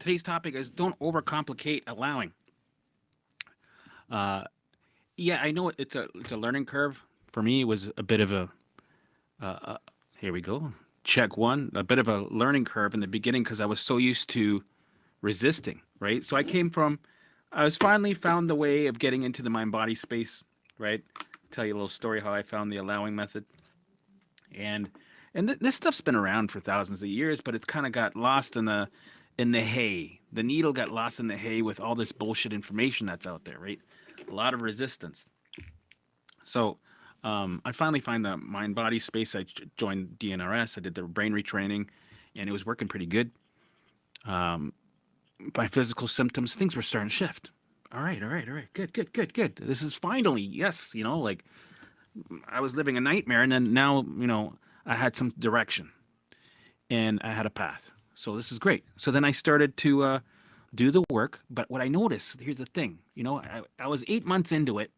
Today's topic is don't overcomplicate allowing. Uh, yeah, I know it's a learning curve. For me, it was a bit of a here we go. Check one, a bit of a learning curve in the beginning because I was so used to resisting, right? So I was finally found the way of getting into the mind body space, right? Tell you a little story how I found the allowing method. And this stuff's been around for thousands of years, but it's kind of got lost in the hay. The needle got lost in the hay with all this bullshit information that's out there, right? A lot of resistance. So I finally find the mind body space. I joined DNRS. I did the brain retraining, and it was working pretty good. My physical symptoms, things were starting to shift. All right. Good. This is finally, yes, like I was living a nightmare, and then now, I had some direction and I had a path. So this is great. So then I started to do the work. But what I noticed, here's the thing, I was 8 months into it.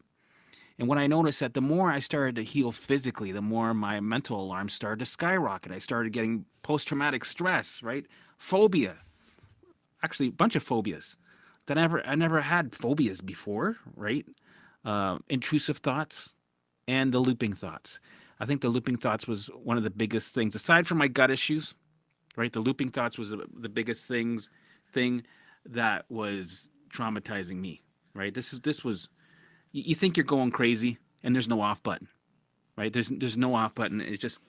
And what I noticed that the more I started to heal physically, the more my mental alarms started to skyrocket. I started getting post-traumatic stress, right? Phobia, actually a bunch of phobias that I never had phobias before, right? Intrusive thoughts and the looping thoughts. I think the looping thoughts was one of the biggest things, aside from my gut issues, right? The looping thoughts was the biggest thing that was traumatizing me, right? This was you think you're going crazy and there's no off button, right? There's no off button. It just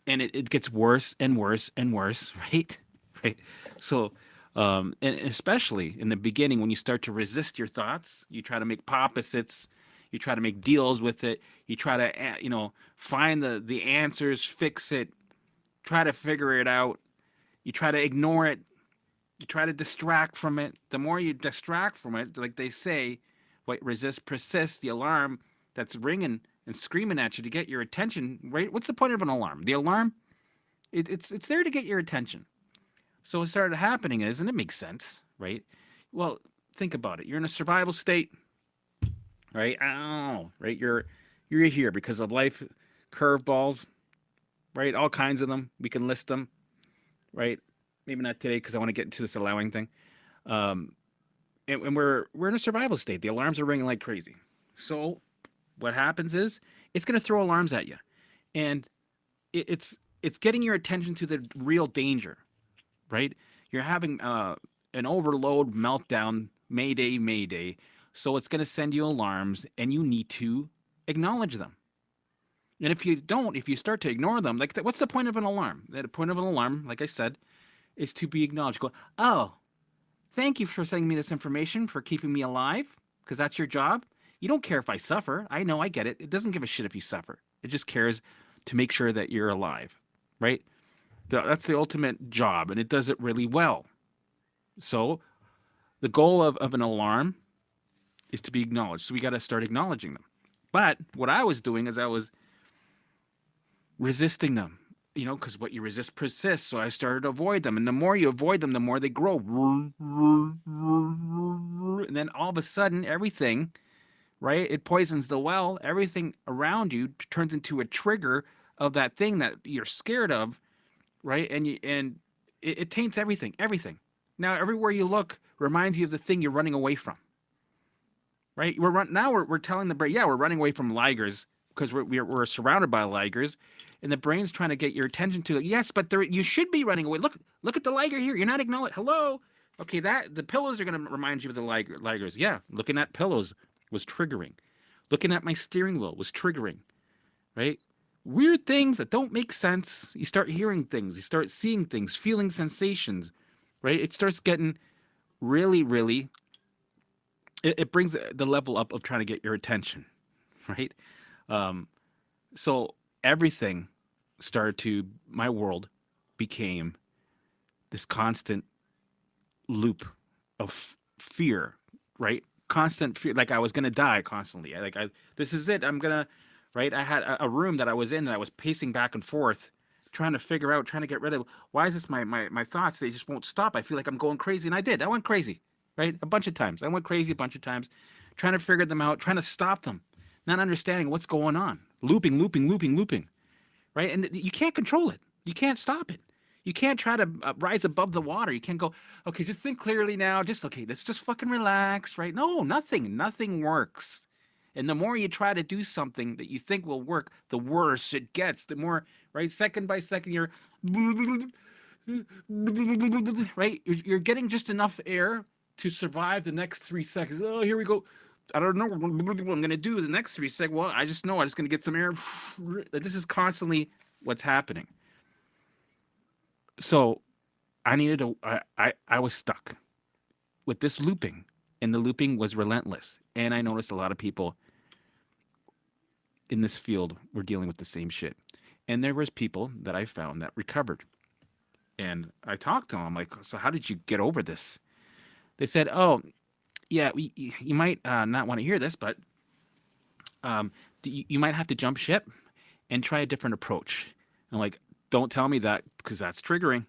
and it gets worse and worse and worse, right? Right. So and especially in the beginning when you start to resist your thoughts, you try to make opposites, you try to make deals with it, you try to find the answers, fix it, try to figure it out, you try to ignore it, you try to distract from it. The more you distract from it, like they say, what resist persists, the alarm that's ringing and screaming at you to get your attention, right? What's the point of an alarm? The alarm, it's there to get your attention. So what started happening is, and it makes sense, right? Well, think about it. You're in a survival state, right? Oh, right. You're here because of life curveballs, right? All kinds of them. We can list them, right? Maybe not today because I want to get into this allowing thing. Um, and we're in a survival state. The alarms are ringing like crazy. So what happens is it's going to throw alarms at you, and it's getting your attention to the real danger, right? You're having an overload meltdown, mayday, mayday. So it's going to send you alarms, and you need to acknowledge them. And if you don't, if you start to ignore them, like what's the point of an alarm? The point of an alarm, like I said, is to be acknowledged. Go, oh, thank you for sending me this information, for keeping me alive, because that's your job. You don't care if I suffer. I know, I get it. It doesn't give a shit if you suffer. It just cares to make sure that you're alive, right? That's the ultimate job, and it does it really well. So the goal of an alarm is to be acknowledged. So we got to start acknowledging them. But what I was doing is I was resisting them, because what you resist persists. So I started to avoid them. And the more you avoid them, the more they grow. And then all of a sudden, everything, right? It poisons the well. Everything around you turns into a trigger of that thing that you're scared of, right? And it taints everything, everything. Now, everywhere you look reminds you of the thing you're running away from, right? We're telling the brain, yeah, we're running away from ligers because we're surrounded by ligers, and the brain's trying to get your attention to it. Yes, but you should be running away. Look at the liger here. You're not acknowledging. Hello, okay, that the pillows are going to remind you of the ligers. Yeah, looking at pillows was triggering. Looking at my steering wheel was triggering, right? Weird things that don't make sense. You start hearing things, you start seeing things, feeling sensations, right? It starts getting really, really, it brings the level up of trying to get your attention, right? Um, so everything my world became this constant loop of fear, right? Constant fear, like I was gonna die constantly. This is it. I'm gonna, right? I had a room that I was in, and I was pacing back and forth, trying to figure out, trying to get rid of. Why is this my thoughts? They just won't stop. I feel like I'm going crazy, and I did. I went crazy, right? A bunch of times. I went crazy a bunch of times, trying to figure them out, trying to stop them, not understanding what's going on, looping, right? And you can't control it. You can't stop it. You can't try to rise above the water. You can't go, okay, just think clearly now. Just, okay, let's just fucking relax, right? No, nothing works. And the more you try to do something that you think will work, the worse it gets. The more, right, second by second, you're, right? You're getting just enough air to survive the next 3 seconds. Oh, here we go. I don't know what I'm going to do the next 3 seconds. Well, I just know I'm just going to get some air. This is constantly what's happening. So I needed to, I was stuck with this looping, and the looping was relentless. And I noticed a lot of people in this field were dealing with the same shit. And there was people that I found that recovered. And I talked to them. I'm like, so how did you get over this? They said, oh, yeah, you might not want to hear this, but you might have to jump ship and try a different approach. I'm like, don't tell me that, because that's triggering.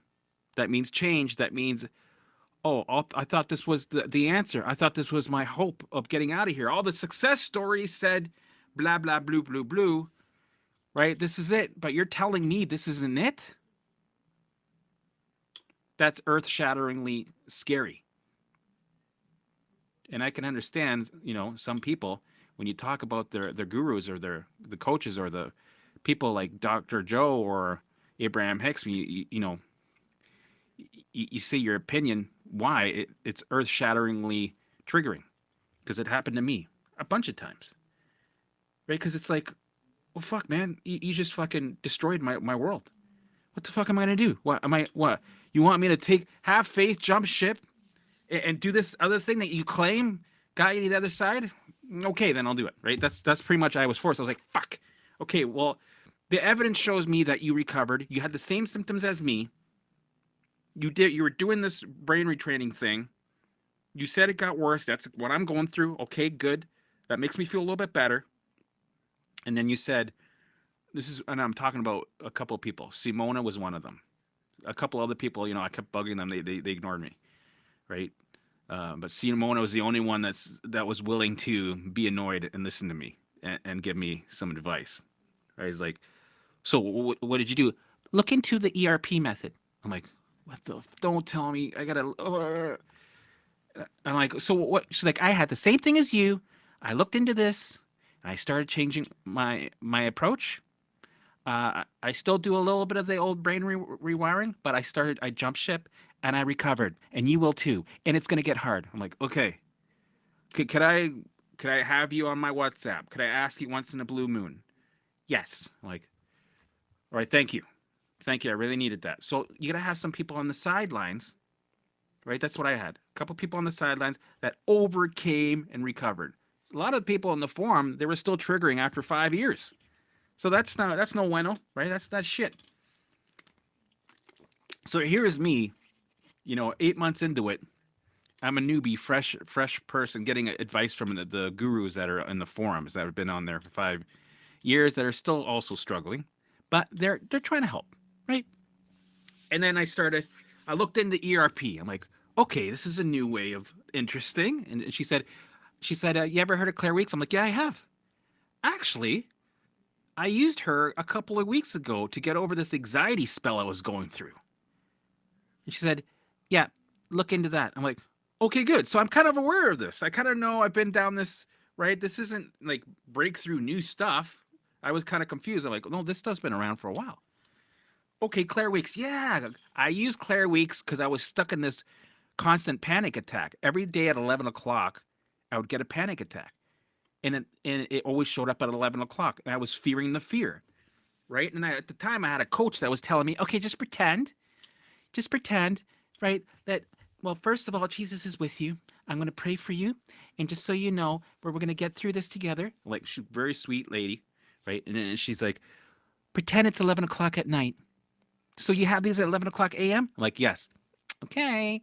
That means change. That means, oh, I thought this was the answer. I thought this was my hope of getting out of here. All the success stories said blah, blah, blue, blue, blue, right? This is it. But you're telling me this isn't it? That's earth-shatteringly scary. And I can understand, some people, when you talk about their gurus or the coaches or the people like Dr. Joe or Abraham Hicks, you say your opinion, why it's earth-shatteringly triggering, because it happened to me a bunch of times, right? Because it's like, well, fuck, man, you just fucking destroyed my world. What the fuck am I gonna do? What you want me to have faith, jump ship, and do this other thing that you claim got you to the other side? Okay, then I'll do it, right? That's pretty much, I was forced. I was like, fuck. Okay, well, the evidence shows me that you recovered. You had the same symptoms as me. You were doing this brain retraining thing. You said it got worse. That's what I'm going through. Okay, good. That makes me feel a little bit better. And then you said, and I'm talking about a couple of people. Simona was one of them. A couple other people, I kept bugging them. They ignored me, right? But Simona was the only one that was willing to be annoyed and listen to me and give me some advice. Right? He's like, so what did you do? Look into the ERP method. I'm like, what the? Don't tell me. I gotta. I'm like, so what? She's like, I had the same thing as you. I looked into this, and I started changing my approach. I still do a little bit of the old brain rewiring, but I jumped ship and I recovered, and you will too. And it's gonna get hard. I'm like, okay. Could I have you on my WhatsApp? Could I ask you once in a blue moon? Yes. I'm like, all right, thank you. Thank you. I really needed that. So you gotta have some people on the sidelines, right? That's what I had. A couple people on the sidelines that overcame and recovered. A lot of people in the forum, they were still triggering after 5 years. So that's no bueno, right? That's shit. So here's me, 8 months into it. I'm a newbie, fresh person getting advice from the gurus that are in the forums that have been on there for 5 years that are still also struggling, but they're trying to help, right? And then I looked into ERP. I'm like, okay, this is a new way of interesting. And she said, you ever heard of Claire Weeks? I'm like, yeah, I have. Actually, I used her a couple of weeks ago to get over this anxiety spell I was going through. And she said, yeah, look into that. I'm like, okay, good. So I'm kind of aware of this. I kind of know I've been down this, right? This isn't like breakthrough new stuff. I was kind of confused. I'm like, no, this stuff's been around for a while. Okay, Claire Weeks. Yeah, I used Claire Weeks because I was stuck in this constant panic attack. Every day at 11 o'clock, I would get a panic attack. And it always showed up at 11 o'clock. And I was fearing the fear, right? And at the time, I had a coach that was telling me, okay, just pretend, right, that, well, first of all, Jesus is with you. I'm going to pray for you. And just so you know, we're going to get through this together. Like, she's a very sweet lady, right? And then she's like, pretend it's 11 o'clock at night. So you have these at 11 o'clock a.m.? I'm like, yes. Okay.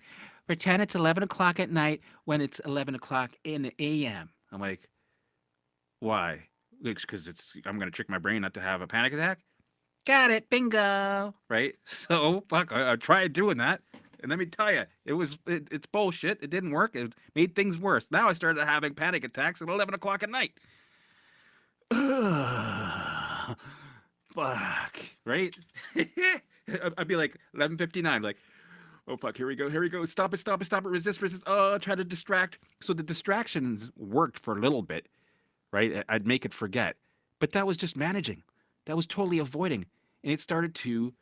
Pretend it's 11 o'clock at night when it's 11 o'clock in the a.m. I'm like, why? Because I'm going to trick my brain not to have a panic attack? Got it. Bingo. Right? So, fuck, I tried doing that. And let me tell you, it's bullshit. It didn't work. It made things worse. Now I started having panic attacks at 11 o'clock at night. Fuck. Right? I'd be like 11:59, like, oh fuck, here we go, stop it, stop it, stop it, resist, resist. Oh, try to distract. So the distractions worked for a little bit, right? I'd make it forget, but that was just managing. That was totally avoiding, and it started to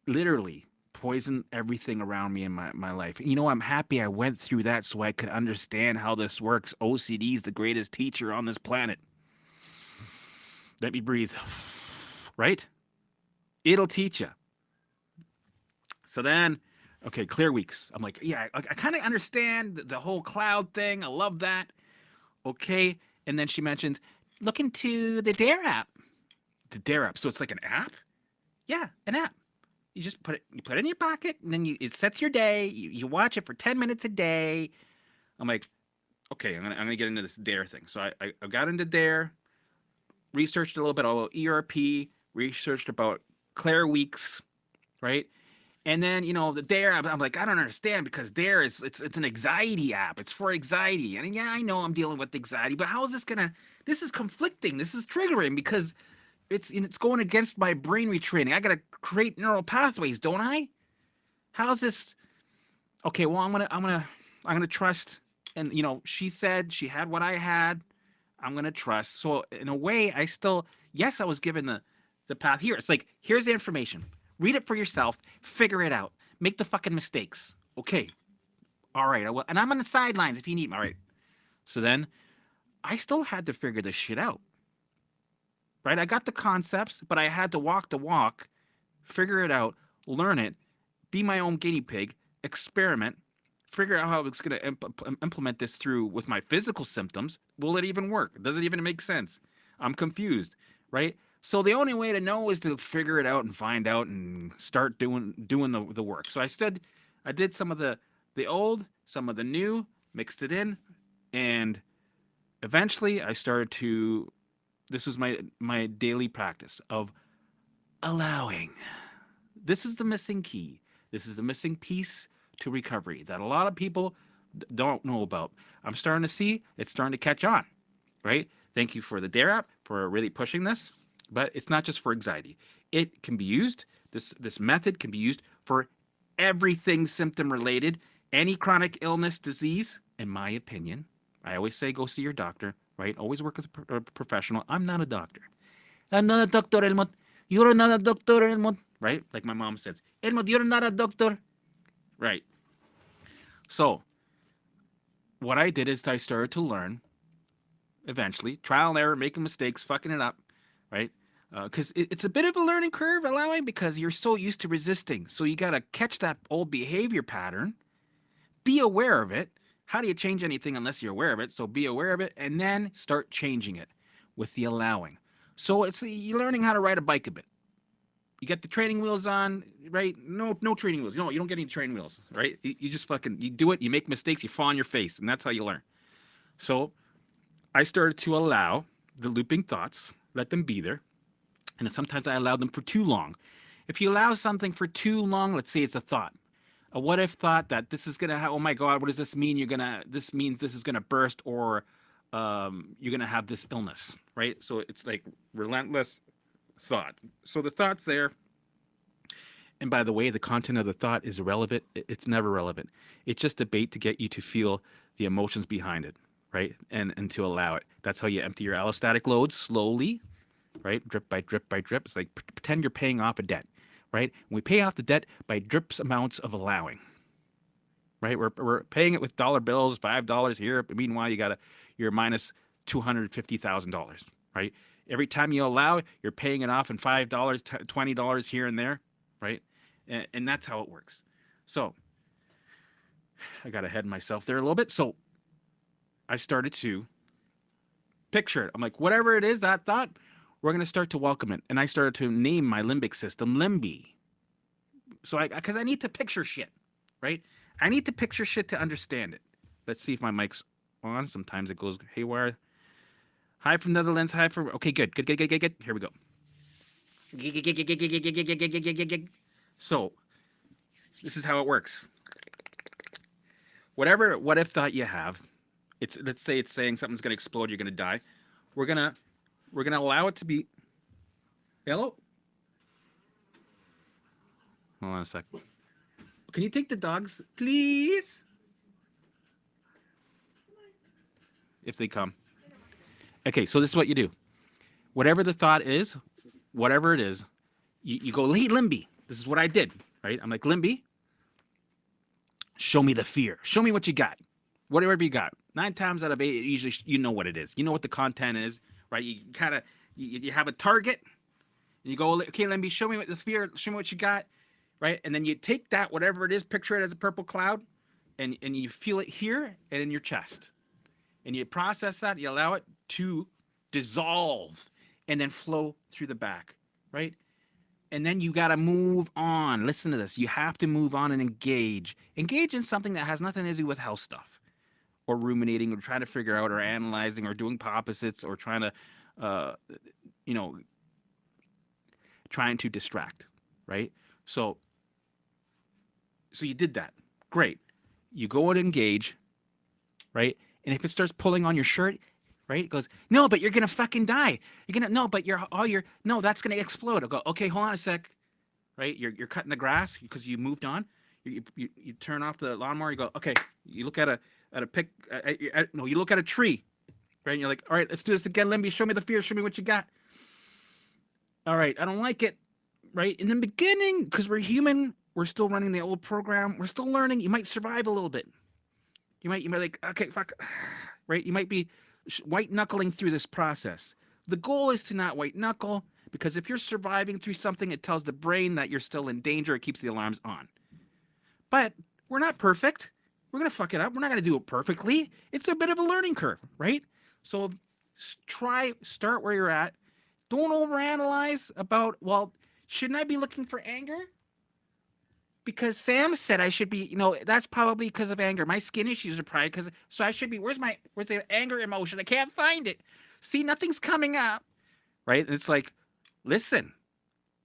literally poison everything around me in my life. You know, I'm happy I went through that so I could understand how this works. OCD is the greatest teacher on this planet. Let me breathe. Right? It'll teach you. So then, okay, clear weeks. I'm like, yeah, I kind of understand the whole cloud thing. I love that. Okay. And then she mentions, look into the Dare app. The Dare app. So it's like an app? Yeah, an app. You just put it in your pocket, and then it sets your day. You watch it for 10 minutes a day. I'm like, okay, I'm gonna get into this Dare thing. So I got into Dare, researched a little bit about ERP, researched about Claire Weeks, right? And then the Dare, I'm like, I don't understand because Dare it's an anxiety app. It's for anxiety, and yeah, I know I'm dealing with anxiety, but how is this gonna? This is conflicting. This is triggering because it's going against my brain retraining. I gotta create neural pathways, don't I? How's this? Okay, well, I'm gonna trust. And she said she had what I had. I'm gonna trust. So in a way, I still, yes, I was given the path here. It's like, here's the information. Read it for yourself. Figure it out. Make the fucking mistakes. Okay. All right. I will, and I'm on the sidelines if you need me. All right. So then I still had to figure this shit out. Right? I got the concepts, but I had to walk the walk, figure it out, learn it, be my own guinea pig, experiment, figure out how I was going to implement this through with my physical symptoms. Will it even work? Does it even make sense? I'm confused, right? So the only way to know is to figure it out and find out and start doing the work. So I did some of the old, some of the new, mixed it in, and eventually I started to. This was my daily practice of allowing. This is the missing key. This is the missing piece to recovery that a lot of people don't know about. I'm starting to see it's starting to catch on, right? Thank you for the Dare app for really pushing this, but it's not just for anxiety. It can be used, this method can be used for everything symptom related, any chronic illness, disease, in my opinion. I always say go see your doctor, right? Always work with a professional. I'm not a doctor. I'm not a doctor, Helmut. You're not a doctor, Helmut. Right? Like my mom says, Helmut, you're not a doctor. Right. So, what I did is I started to learn, eventually, trial and error, making mistakes, fucking it up, right? Because it's a bit of a learning curve, allowing, because you're so used to resisting. So you got to catch that old behavior pattern, be aware of it. How do you change anything unless you're aware of it? So be aware of it and then start changing it with the allowing. So you're learning how to ride a bike a bit. You get the training wheels on, right? No training wheels. You don't get any training wheels, right? You just you do it. You make mistakes. You fall on your face, and that's how you learn. So I started to allow the looping thoughts, let them be there, and sometimes I allowed them for too long. If you allow something for too long, let's say it's a thought, a what if thought that this is gonna oh my god, what does this mean? This means this is gonna burst, or you're gonna have this illness, right? So it's like relentless thought. So the thought's there. And by the way, the content of the thought is irrelevant. It's never relevant. It's just a bait to get you to feel the emotions behind it, right? And to allow it. That's how you empty your allostatic load slowly, right? Drip by drip by drip. It's like pretend you're paying off a debt, right? And we pay off the debt by drips amounts of allowing, right? We're paying it with dollar bills, $5 here. Meanwhile, you're minus $250,000, right? Every time you allow, you're paying it off in $5, $20 here and there, right? And that's how it works. So I got ahead of myself there a little bit. So I started to picture it. I'm like, whatever it is, that thought, we're going to start to welcome it. And I started to name my limbic system Limby. So because I need to picture shit, right? I need to picture shit to understand it. Let's see if my mic's on. Sometimes it goes haywire. Hi from Netherlands. Hi from. Okay, good. Here we go. So, this is how it works. Whatever what if thought you have, let's say it's saying something's gonna explode, you're gonna die. We're gonna allow it to be. Hello. Hold on a sec. Can you take the dogs, please? If they come. Okay, so this is what you do. Whatever the thought is, whatever it is, you go, hey, Limby, this is what I did, right? I'm like, Limby, show me the fear. Show me what you got. Whatever you got. 9 times out of 8, usually you know what it is. You know what the content is, right? You kind of, you have a target, and you go, okay, Limby, show me what the fear, show me what you got, right? And then you take that, whatever it is, picture it as a purple cloud, and you feel it here and in your chest. And you process that, you allow it to dissolve and then flow through the back, right? And then you got to move on. Listen to this. You have to move on and engage. Engage in something that has nothing to do with house stuff or ruminating or trying to figure out or analyzing or doing opposites or trying to, trying to distract, right? So you did that. Great. You go and engage, right? And if it starts pulling on your shirt, right? It goes, no, but you're going to fucking die. You're going to, no, but no, that's going to explode. I'll go, okay, hold on a sec, right? You're cutting the grass because you moved on. You turn off the lawnmower. You go, okay, you look at you look at a tree, right? And you're like, all right, let's do this again. Limby, show me the fear. Show me what you got. All right, I don't like it, right? In the beginning, because we're human, we're still running the old program. We're still learning. You might survive a little bit. You might like, okay, fuck, right? You might be white knuckling through this process. The goal is to not white knuckle, because if you're surviving through something, it tells the brain that you're still in danger. It keeps the alarms on. But we're not perfect. We're going to fuck it up. We're not going to do it perfectly. It's a bit of a learning curve, right? So start where you're at. Don't overanalyze about, well, shouldn't I be looking for anger? Because Sam said I should be, that's probably because of anger. My skin issues are probably because, so I should be, where's the anger emotion? I can't find it. See, nothing's coming up, right? And it's like, listen,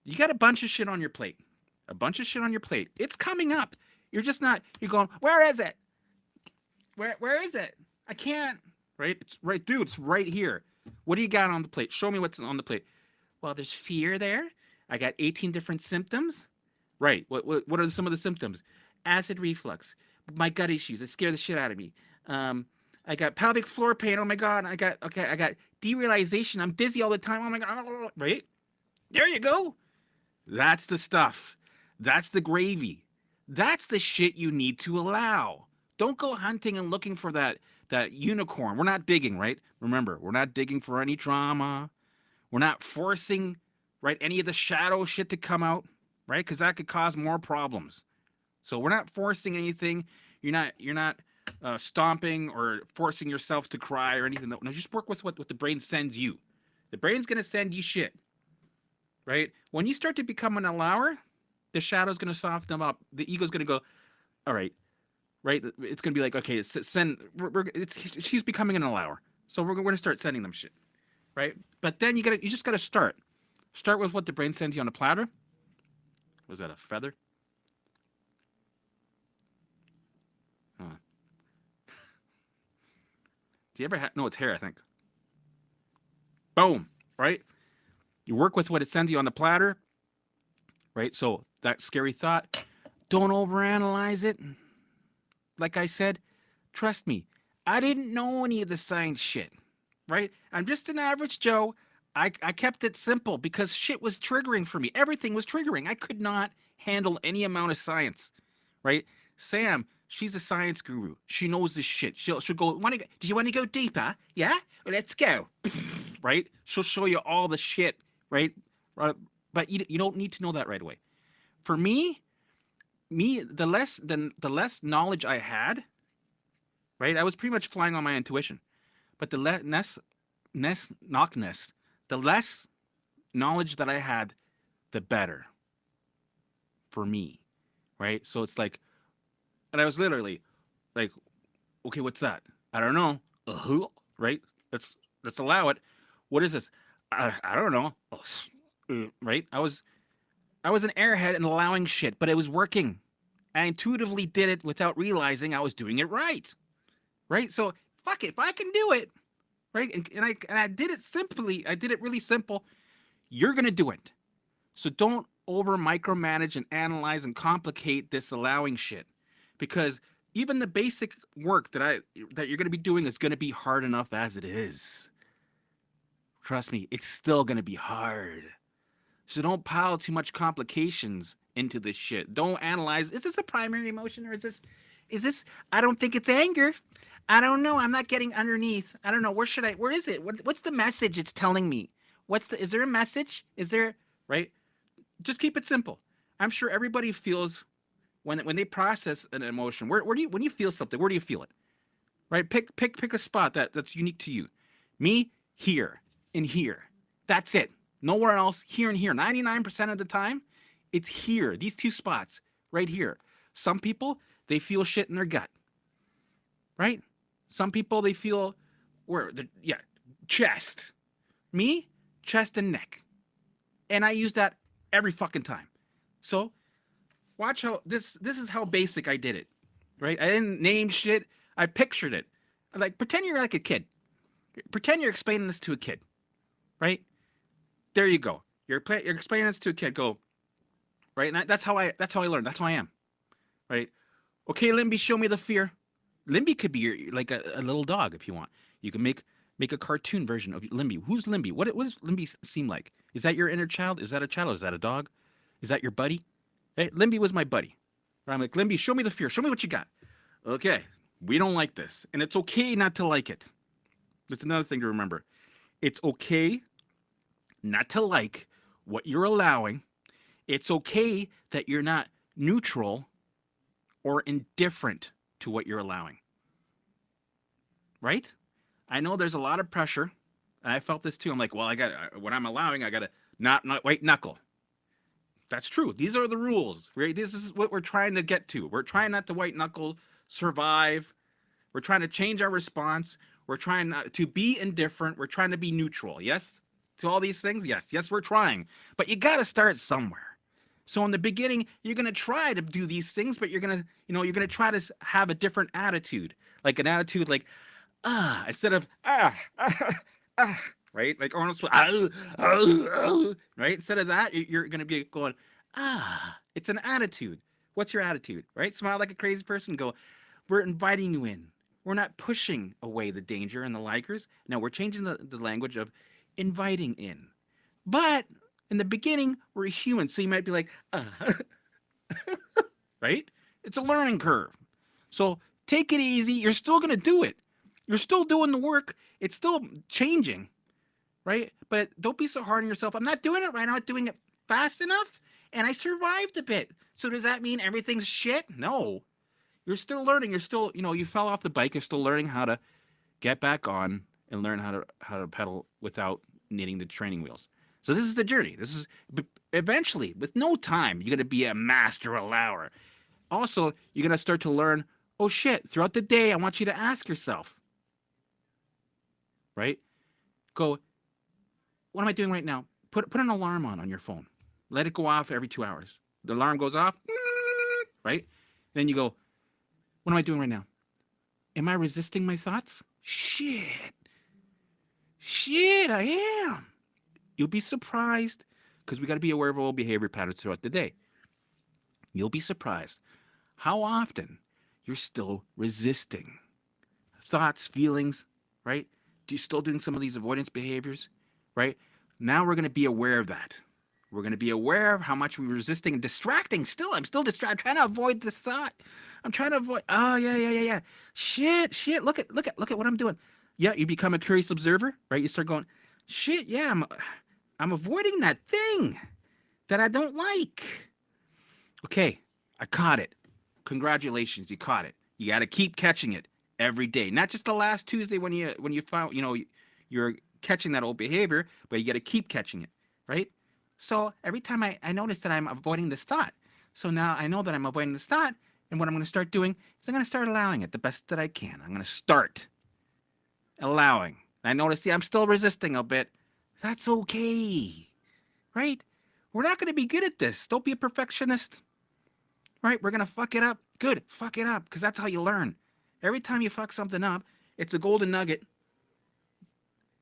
you got a bunch of shit on your plate. It's coming up. You're just not, you're going, where is it? Where is it? I can't, right? It's right, dude, it's right here. What do you got on the plate? Show me what's on the plate. Well, there's fear there. I got 18 different symptoms. Right. What are some of the symptoms? Acid reflux, my gut issues. It scare the shit out of me. I got pelvic floor pain. Oh my God. I got derealization. I'm dizzy all the time. Oh my God. Right. There you go. That's the stuff. That's the gravy. That's the shit you need to allow. Don't go hunting and looking for that unicorn. We're not digging, right? Remember, we're not digging for any drama. We're not forcing, right, any of the shadow shit to come out. Right? Because that could cause more problems. So we're not forcing anything. You're not stomping or forcing yourself to cry or anything. No, just work with what the brain sends you. The brain's going to send you shit. Right? When you start to become an allower, the shadow's going to soften them up. The ego's going to go, all right. Right? It's going to be like, okay, she's becoming an allower. So we're going to start sending them shit. Right? But then you just got to start. Start with what the brain sends you on a platter. Was that a feather? Huh. Do you ever have... No, it's hair, I think. Boom. Right? You work with what it sends you on the platter. Right? So that scary thought, don't overanalyze it. Like I said, trust me, I didn't know any of the science shit. Right? I'm just an average Joe. I kept it simple because shit was triggering for me. Everything was triggering. I could not handle any amount of science, right? Sam, she's a science guru. She knows this shit. She'll go, do you want to go deeper? Yeah? Well, let's go. Right? She'll show you all the shit, right? But you don't need to know that right away. For me, the less knowledge I had, right? I was pretty much flying on my intuition. But the less knowledge that I had, the better for me, right? So it's like, and I was literally like, okay, what's that? I don't know. Right? Let's allow it. What is this? I don't know. Right? I was an airhead and allowing shit, but it was working. I intuitively did it without realizing I was doing it right. Right? So fuck it. If I can do it, right? And I did it simply. I did it really simple. You're going to do it. So don't over micromanage and analyze and complicate this allowing shit, because even the basic work that you're going to be doing is going to be hard enough as it is. Trust me, it's still going to be hard. So don't pile too much complications into this shit. Don't analyze, is this a primary emotion, or is this I don't think it's anger. I don't know. I'm not getting underneath. I don't know. Where is it? What's the message it's telling me? Is there a message? Is there, right? Just keep it simple. I'm sure everybody feels when they process an emotion. Where do you, when you feel something, where do you feel it? Right? Pick a spot that's unique to you. Me, here and here. That's it. Nowhere else. Here and here. 99% of the time, it's here. These two spots right here. Some people, they feel shit in their gut. Right? Some people, they feel chest. Me, chest and neck. And I use that every fucking time. So watch how this is how basic I did it. Right? I didn't name shit. I pictured it. Like, pretend you're like a kid. Pretend you're explaining this to a kid. Right? There you go. You're explaining this to a kid. Go. Right? And that's how I learned. That's how I am. Right? Okay, Limby, show me the fear. Limby could be like a little dog if you want. You can make a cartoon version of Limby. Who's Limby? What does Limby seem like? Is that your inner child? Is that a child? Is that a dog? Is that your buddy? Hey, Limby was my buddy. I'm like, Limby, show me the fear. Show me what you got. Okay, we don't like this. And it's okay not to like it. That's another thing to remember. It's okay not to like what you're allowing. It's okay that you're not neutral or indifferent to what you're allowing. Right? I know there's a lot of pressure. And I felt this too. I'm like, well, when I'm allowing, I got to not white knuckle. That's true. These are the rules, right? This is what we're trying to get to. We're trying not to white knuckle, survive. We're trying to change our response. We're trying not to be indifferent. We're trying to be neutral. Yes? To all these things? Yes. Yes, we're trying. But you got to start somewhere. So in the beginning, you're going to try to do these things, but you're going to try to have a different attitude. Like an attitude like, instead of, right? Like Arnold Schwarzenegger, right? Instead of that, you're going to be going, it's an attitude. What's your attitude, right? Smile like a crazy person. Go, we're inviting you in. We're not pushing away the danger and the likers. No, we're changing the language of inviting in. But in the beginning, we're human. So you might be like, right? It's a learning curve. So take it easy. You're still going to do it. You're still doing the work. It's still changing, right? But don't be so hard on yourself. I'm not doing it right now. I'm not doing it fast enough. And I survived a bit. So does that mean everything's shit? No. You're still learning. You're still, you fell off the bike. You're still learning how to get back on and learn how to pedal without needing the training wheels. So this is the journey. This is eventually, with no time, you're going to be a master allower. Also, you're going to start to learn, oh shit, throughout the day, I want you to ask yourself, right? Go, what am I doing right now? Put an alarm on your phone. Let it go off every 2 hours. The alarm goes off, right? Then you go, what am I doing right now? Am I resisting my thoughts? Shit, I am. You'll be surprised, because we got to be aware of all behavior patterns throughout the day. You'll be surprised how often you're still resisting thoughts, feelings, right? You're still doing some of these avoidance behaviors, right? Now we're going to be aware of that. We're going to be aware of how much we're resisting and distracting. Still, I'm still distracted. I'm trying to avoid this thought. I'm trying to avoid. Oh, yeah. Shit. Look at what I'm doing. Yeah, you become a curious observer, right? You start going, shit, yeah, I'm avoiding that thing that I don't like. Okay, I caught it. Congratulations, you caught it. You got to keep catching it every day. Not just the last Tuesday when you found, you're catching that old behavior, but you got to keep catching it, right? So every time I notice that I'm avoiding this thought, so now I know that I'm avoiding this thought, and what I'm going to start doing is I'm going to start allowing it the best that I can. I'm going to start allowing. I notice, I'm still resisting a bit. That's okay, right? We're not going to be good at this. Don't be a perfectionist, right? We're going to fuck it up. Good, fuck it up, because that's how you learn. Every time you fuck something up, it's a golden nugget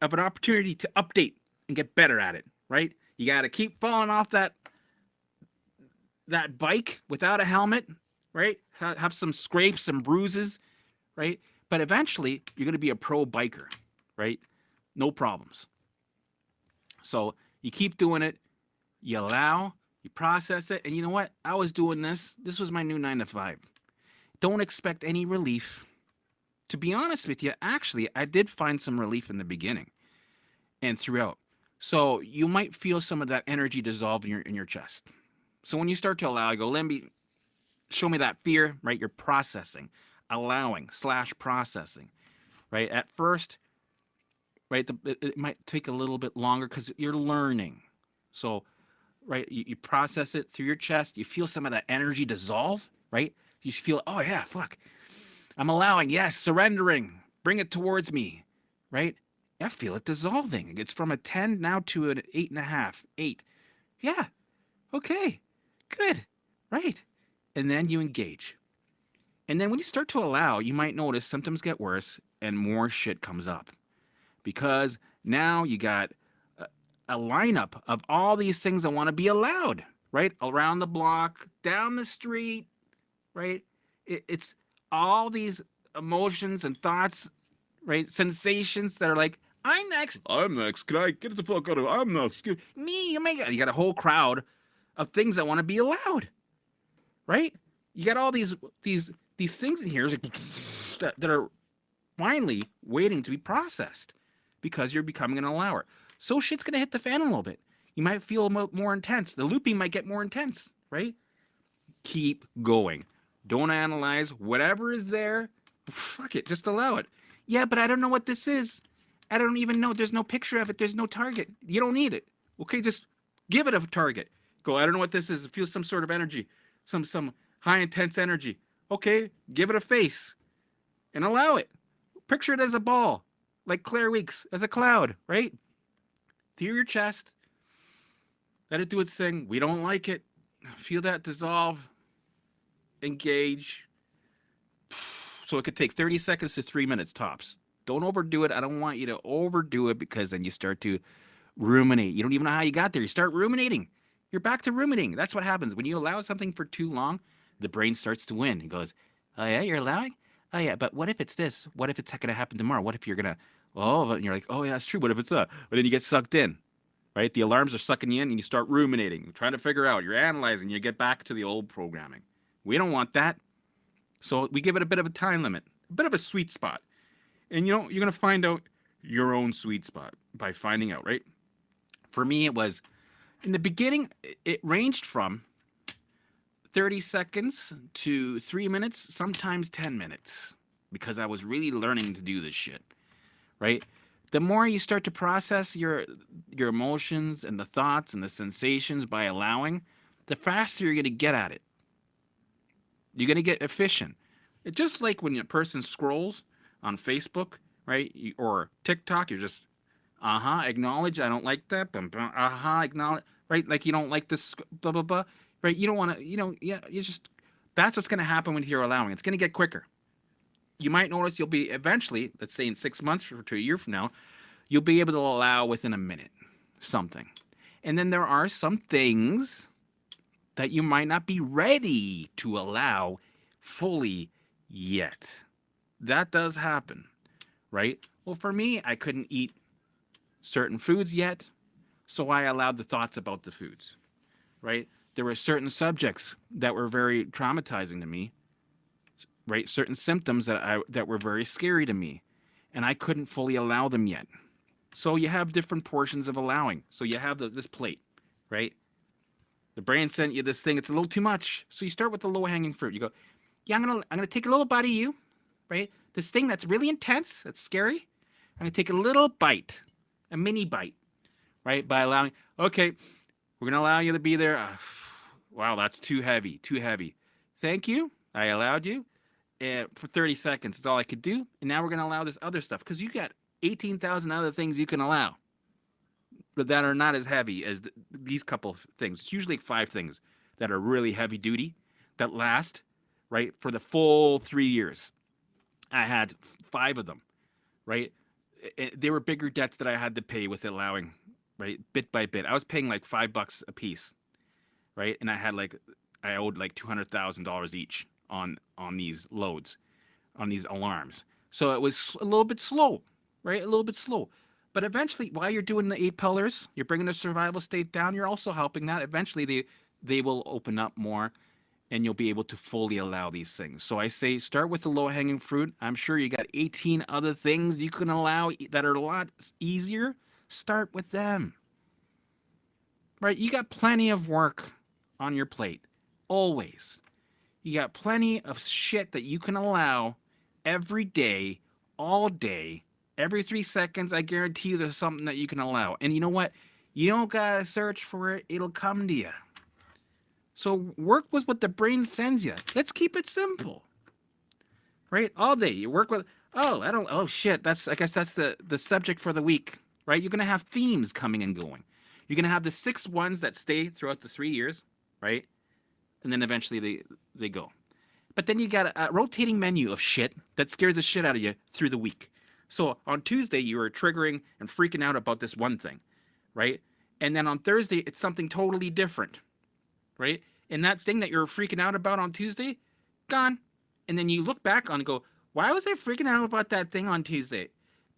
of an opportunity to update and get better at it, right? You got to keep falling off that that bike without a helmet, right? Have some scrapes and bruises, right? But eventually, you're going to be a pro biker, right? No problems. So you keep doing it, you allow, you process it, and you know what? I was doing this. This was my new 9 to 5. Don't expect any relief. To be honest with you, actually, I did find some relief in the beginning and throughout. So you might feel some of that energy dissolve in your chest. So when you start to allow, you go, let me show me that fear, right? You're processing, allowing slash processing, right? At first, right, it might take a little bit longer because you're learning. So, right, you process it through your chest. You feel some of that energy dissolve, right? You feel, oh yeah, fuck, I'm allowing, yes, surrendering, bring it towards me, right? I feel it dissolving. It's from a 10 now to an 8.5, 8. Yeah, okay, good, right? And then you engage. And then when you start to allow, you might notice symptoms get worse and more shit comes up because now you got a lineup of all these things that want to be allowed, right? Around the block, down the street, right? It's all these emotions and thoughts, right? Sensations that are like, I'm next. I'm next. Can I get the fuck out of? I'm next. Me, oh my god! You got a whole crowd of things that want to be allowed, right? You got all these things in here that are finally waiting to be processed because you're becoming an allower. So shit's gonna hit the fan a little bit. You might feel more intense. The looping might get more intense, right? Keep going. Don't analyze whatever is there. Fuck it, just allow it. Yeah, but I don't know what this is. I don't even know. There's no picture of it. There's no target. You don't need it. Okay, just give it a target. Go, I don't know what this is. It feels some sort of energy, some high intense energy. Okay, give it a face and allow it. Picture it as a ball, like Claire Weeks, as a cloud, right? Through your chest. Let it do its thing. We don't like it. Feel that dissolve. Engage. So it could take 30 seconds to 3 minutes tops. Don't overdo it. I don't want you to overdo it because then you start to ruminate. You don't even know how you got there. You start ruminating. You're back to ruminating. That's what happens. When you allow something for too long, the brain starts to win. It goes, oh, yeah, you're allowing? Oh, yeah, but what if it's this? What if it's going to happen tomorrow? What if you're going to, oh, and you're like, oh, yeah, that's true. What if it's that? But then you get sucked in, right? The alarms are sucking you in and you start ruminating, trying to figure out. You're analyzing. You get back to the old programming. We don't want that. So we give it a bit of a time limit, a bit of a sweet spot. And you're going to find out your own sweet spot by finding out, right? For me, it was in the beginning, it ranged from 30 seconds to 3 minutes, sometimes 10 minutes, because I was really learning to do this shit, right? The more you start to process your emotions and the thoughts and the sensations by allowing, the faster you're going to get at it. You're going to get efficient. It's just like when a person scrolls on Facebook, right? Or TikTok, you're just, acknowledge, I don't like that. Acknowledge, right? Like you don't like this, blah, blah, blah, right? You don't want to, yeah, you just, that's what's going to happen when you're allowing. It's going to get quicker. You might notice you'll be eventually, let's say in 6 months or to a year from now, you'll be able to allow within a minute something. And then there are some things that you might not be ready to allow fully yet. That does happen, right? Well, for me, I couldn't eat certain foods yet, so I allowed the thoughts about the foods, right? There were certain subjects that were very traumatizing to me, right? Certain symptoms that were very scary to me, and I couldn't fully allow them yet. So you have different portions of allowing. So you have this plate, right? The brain sent you this thing. It's a little too much. So you start with the low-hanging fruit. You go, yeah, I'm gonna take a little bite of you, right? This thing that's really intense, that's scary. I'm gonna take a little bite, a mini bite, right? By allowing, okay, we're gonna allow you to be there. Wow, that's too heavy, too heavy. Thank you. I allowed you. For 30 seconds, that's all I could do. And now we're gonna allow this other stuff because you got 18,000 other things you can allow, but that are not as heavy as these couple of things. It's usually 5 things that are really heavy duty that last, right, for the full 3 years. I had 5 of them, right? They were bigger debts that I had to pay with allowing, right, bit by bit. I was paying like $5 a piece, right? And I I owed like $200,000 each on these loads, on these alarms. So it was a little bit slow, right? A little bit slow. But eventually, while you're doing the 8 pillars, you're bringing the survival state down. You're also helping that. Eventually, they will open up more, and you'll be able to fully allow these things. So I say start with the low hanging fruit. I'm sure you got 18 other things you can allow that are a lot easier. Start with them. Right? You got plenty of work on your plate. Always. You got plenty of shit that you can allow every day, all day, every 3 seconds. I guarantee you there's something that you can allow. And you know what? You don't gotta search for it, it'll come to you. So work with what the brain sends you. Let's keep it simple. Right? All day. You work with oh shit, I guess that's the subject for the week. Right? You're gonna have themes coming and going. You're gonna have the 6 ones that stay throughout the 3 years, right? And then eventually they go. But then you got a rotating menu of shit that scares the shit out of you through the week. So on Tuesday, you were triggering and freaking out about this one thing, right? And then on Thursday, it's something totally different, right? And that thing that you're freaking out about on Tuesday, gone. And then you look back on and go, why was I freaking out about that thing on Tuesday?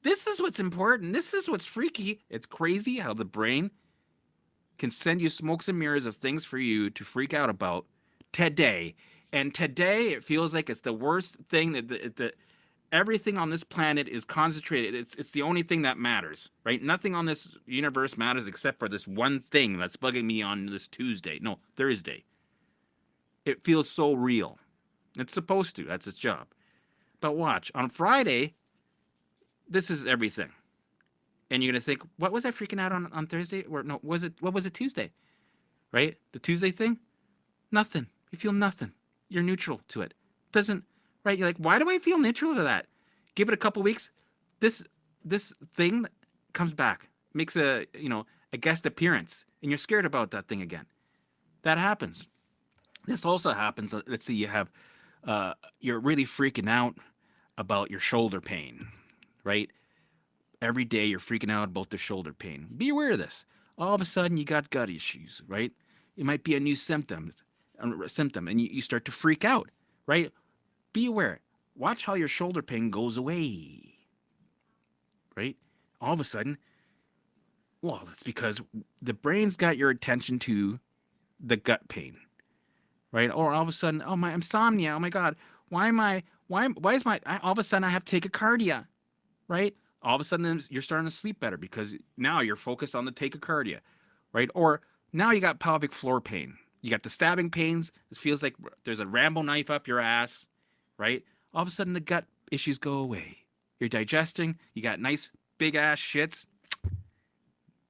This is what's important. This is what's freaky. It's crazy how the brain can send you smokes and mirrors of things for you to freak out about today. And today, it feels like it's the worst thing that everything on this planet is concentrated. It's the only thing that matters, right? Nothing on this universe matters except for this one thing that's bugging me on this Tuesday. No, Thursday. It feels so real. It's supposed to. That's its job. But watch. On Friday, this is everything. And you're going to think, what was I freaking out on Thursday? Or no, what was it Tuesday? Right? The Tuesday thing? Nothing. You feel nothing. You're neutral to it. Doesn't, right? You're like, why do I feel neutral to that? Give it a couple weeks. This thing comes back, makes a guest appearance, and you're scared about that thing again. That happens. This also happens. Let's say you have, you're really freaking out about your shoulder pain, right? Every day you're freaking out about the shoulder pain. Be aware of this. All of a sudden you got gut issues, right? It might be a new symptom, and you start to freak out, right? Be aware. Watch how your shoulder pain goes away, right? All of a sudden, well, it's because the brain's got your attention to the gut pain, right? Or all of a sudden, oh, my insomnia, oh my God, why is all of a sudden I have tachycardia, right? All of a sudden you're starting to sleep better because now you're focused on the tachycardia, right? Or now you got pelvic floor pain. You got the stabbing pains. It feels like there's a Rambo knife up your ass, right? All of a sudden the gut issues go away. You're digesting. You got nice big ass shits,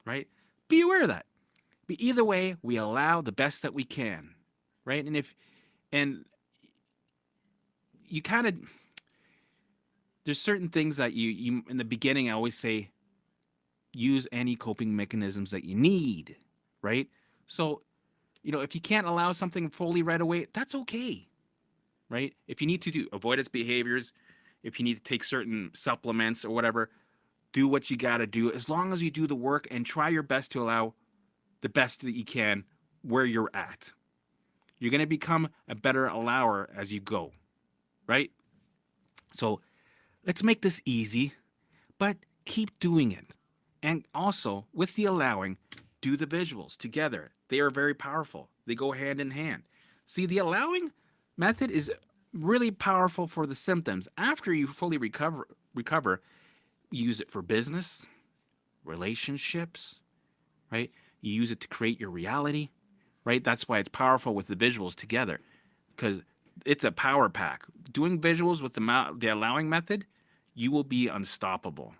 right? Be aware of that. But either way, we allow the best that we can, right? And you kind of, there's certain things that you in the beginning, I always say, use any coping mechanisms that you need, right? So, if you can't allow something fully right away, that's okay, right? If you need to do avoidance behaviors, if you need to take certain supplements or whatever, do what you got to do as long as you do the work and try your best to allow the best that you can where you're at. You're going to become a better allower as you go, right? So let's make this easy, but keep doing it. And also, with the allowing, do the visuals together. They are very powerful. They go hand in hand. See, the allowing method is really powerful for the symptoms. After you fully recover, use it for business, relationships, right? You use it to create your reality, right? That's why it's powerful with the visuals together, because it's a power pack. Doing visuals with the allowing method, you will be unstoppable.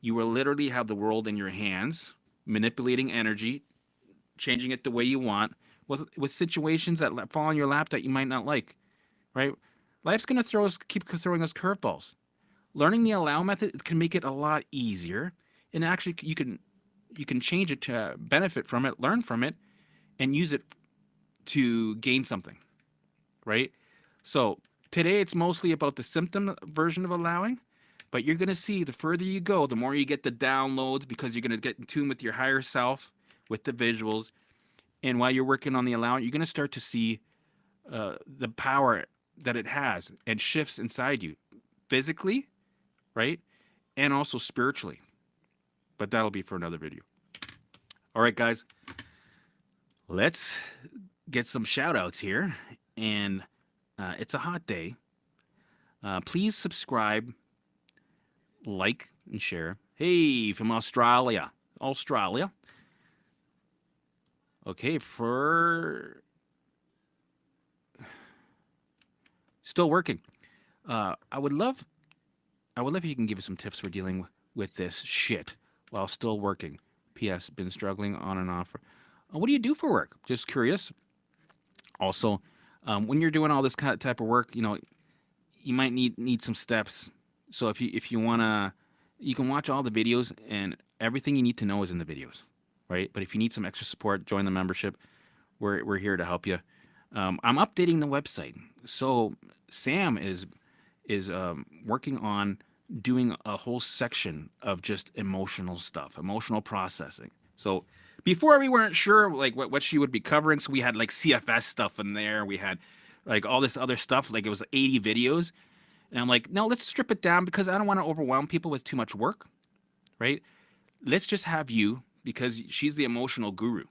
You will literally have the world in your hands, manipulating energy, changing it the way you want, with situations that fall on your lap that you might not like, right? Life's going to keep throwing us curveballs. Learning the allow method can make it a lot easier, and actually you can change it to benefit from it, learn from it, and use it to gain something, right? So today it's mostly about the symptom version of allowing, but you're going to see the further you go, the more you get the downloads, because you're going to get in tune with your higher self, with the visuals. And while you're working on the allowing, you're going to start to see the power that it has and shifts inside you physically, right? And also spiritually. But that'll be for another video. All right, guys, let's get some shout outs here. And it's a hot day. Please subscribe, like, and share. Hey, from Australia. Australia. Okay, for still working. I would love if you can give us some tips for dealing with this shit while still working. P.S. Been struggling on and off. What do you do for work? Just curious. Also, when you're doing all this kind of type of work, you might need some steps. So if you wanna, you can watch all the videos, and everything you need to know is in the videos, right? But if you need some extra support, join the membership. We're here to help you. I'm updating the website. So Sam is working on doing a whole section of just emotional stuff, emotional processing. So before we weren't sure like what she would be covering, so we had like CFS stuff in there. We had like all this other stuff, like it was 80 videos. And I'm like, no, let's strip it down because I don't want to overwhelm people with too much work, right? Let's just have you, because she's the emotional guru,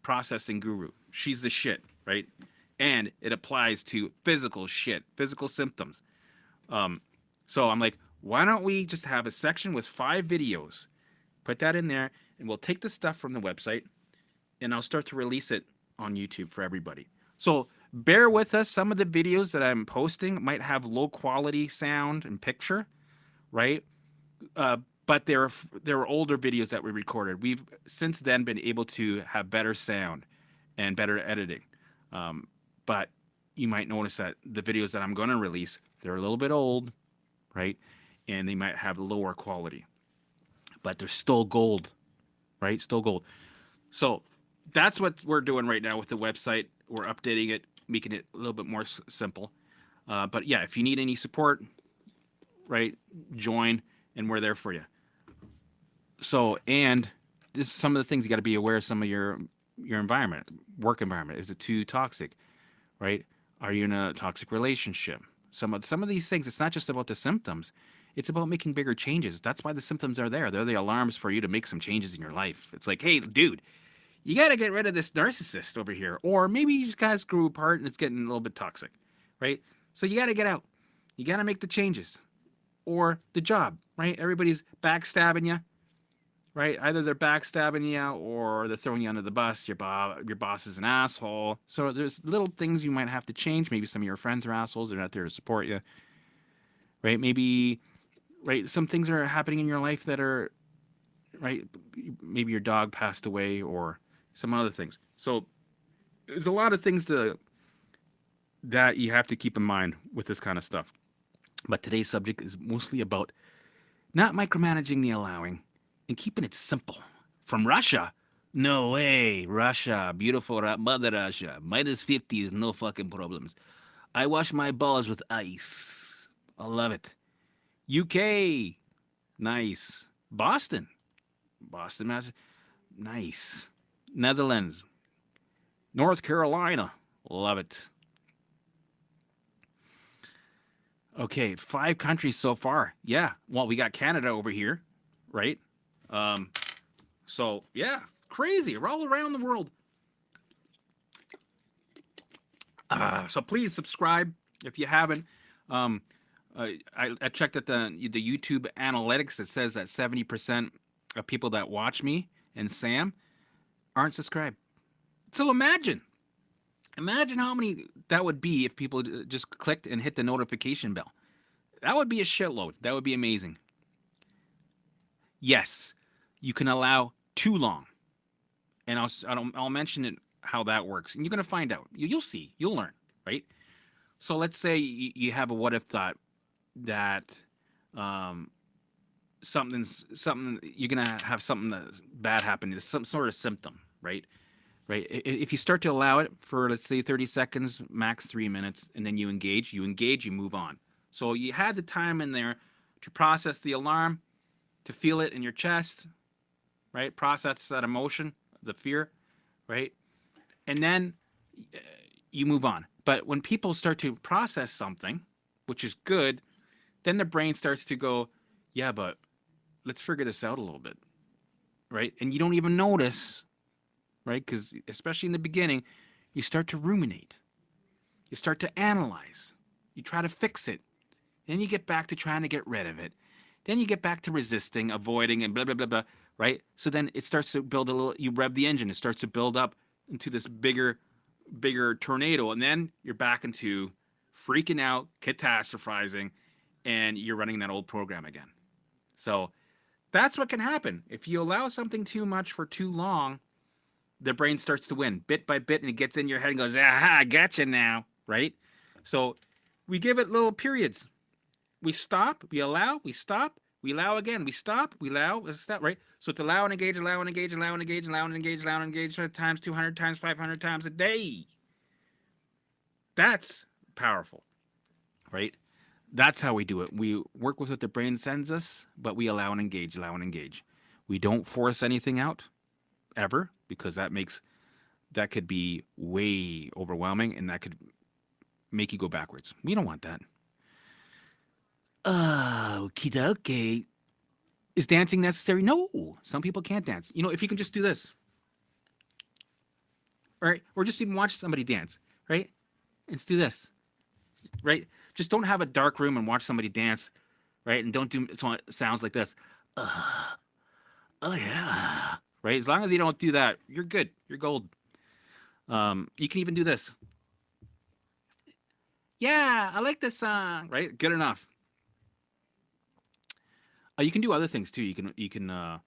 processing guru. She's the shit, right? And it applies to physical shit, physical symptoms. So I'm like, why don't we just have a section with 5 videos, put that in there, and we'll take the stuff from the website, and I'll start to release it on YouTube for everybody. So bear with us. Some of the videos that I'm posting might have low quality sound and picture, right? But there were older videos that we recorded. We've since then been able to have better sound and better editing. But you might notice that the videos that I'm going to release, they're a little bit old, right? And they might have lower quality, but they're still gold, right? Still gold. So that's what we're doing right now with the website. We're updating it, making it a little bit more simple. But yeah, if you need any support, right, join, and we're there for you. So, and this is some of the things you got to be aware of. Some of your environment, work environment. Is it too toxic, right? Are you in a toxic relationship? Some of these things, it's not just about the symptoms. It's about making bigger changes. That's why the symptoms are there. They're the alarms for you to make some changes in your life. It's like, hey, dude, you got to get rid of this narcissist over here. Or maybe you guys grew apart and it's getting a little bit toxic, right? So you got to get out. You got to make the changes. Or the job, right? Everybody's backstabbing you, right? Either they're backstabbing you or they're throwing you under the bus. Your boss is an asshole. So there's little things you might have to change. Maybe some of your friends are assholes. They're not there to support you, right? Maybe, right, some things are happening in your life that are, right, maybe your dog passed away or some other things. So there's a lot of things that you have to keep in mind with this kind of stuff. But today's subject is mostly about not micromanaging the allowing and keeping it simple. From Russia? No way. Russia. Beautiful mother Russia. -50 is no fucking problems. I wash my balls with ice. I love it. UK. Nice. Boston. Mass. Nice. Netherlands. North Carolina. Love it. Okay, 5 countries so far. Yeah. Well, we got Canada over here, right? So yeah, crazy. We're all around the world. So please subscribe if you haven't. I checked at the YouTube analytics. It says that 70% of people that watch me and Sam aren't subscribed. So imagine how many that would be if people just clicked and hit the notification bell. That would be a shitload. That would be amazing. Yes, you can allow too long, and I'll mention it how that works, and you're gonna find out. You'll see. You'll learn, right? So let's say you have a what if thought that something you're gonna have something that's bad happen. There's some sort of symptom, right? Right. If you start to allow it for, let's say, 30 seconds, max 3 minutes, and then you engage, you move on. So you had the time in there to process the alarm, to feel it in your chest, right? Process that emotion, the fear, right? And then you move on. But when people start to process something, which is good, then the brain starts to go, yeah, but let's figure this out a little bit, right? And you don't even notice, right? Because especially in the beginning, you start to ruminate, you start to analyze, you try to fix it, then you get back to trying to get rid of it, then you get back to resisting, avoiding, and blah blah blah blah, right? So then it starts to build a little. You rev the engine, it starts to build up into this bigger tornado, and then you're back into freaking out, catastrophizing, and you're running that old program again. So that's what can happen if you allow something too much for too long. The brain starts to win bit by bit, and it gets in your head and goes, "Aha, I gotcha now!" Right? So we give it little periods. We stop, we allow, we stop, we allow again, we stop, we allow, we stop. Right? So it's allow and engage, allow and engage, allow and engage, allow and engage, allow and engage times 200 times 500 times a day. That's powerful, right? That's how we do it. We work with what the brain sends us, but we allow and engage, allow and engage. We don't force anything out ever, because that could be way overwhelming, and that could make you go backwards. We don't want that. Okie dokie. Is dancing necessary? No. Some people can't dance. If you can just do this, right? Or just even watch somebody dance, right? Let's do this, right? Just don't have a dark room and watch somebody dance, right? And don't do sounds like this. Oh yeah, right? As long as you don't do that, you're good. You're gold. You can even do this. Yeah, I like this song, right? Good enough. You can do other things too. You can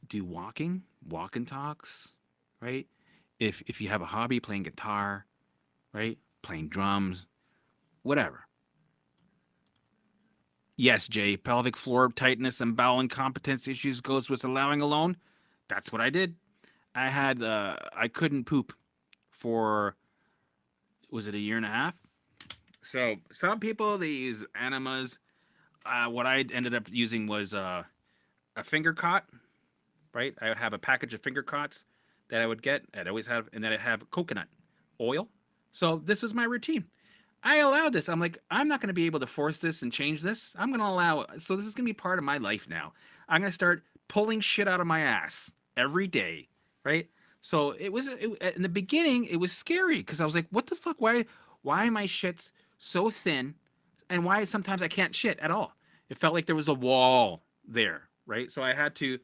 do walk and talks, right? If you have a hobby, playing guitar, right? Playing drums, whatever. Yes, Jay, pelvic floor tightness and bowel incompetence issues goes with allowing alone. That's what I did. I couldn't poop for, was it a year and a half? So some people, they use enemas. What I ended up using was a finger cot, right? I would have a package of finger cots that I would get. I'd always have, and then I'd have coconut oil. So this was my routine. I allowed this. I'm like, I'm not going to be able to force this and change this. I'm going to allow it. So this is going to be part of my life now. I'm going to start pulling shit out of my ass every day, right? So in the beginning, it was scary because I was like, what the fuck? Why are my shits so thin? And why sometimes I can't shit at all? It felt like there was a wall there, right? So I had to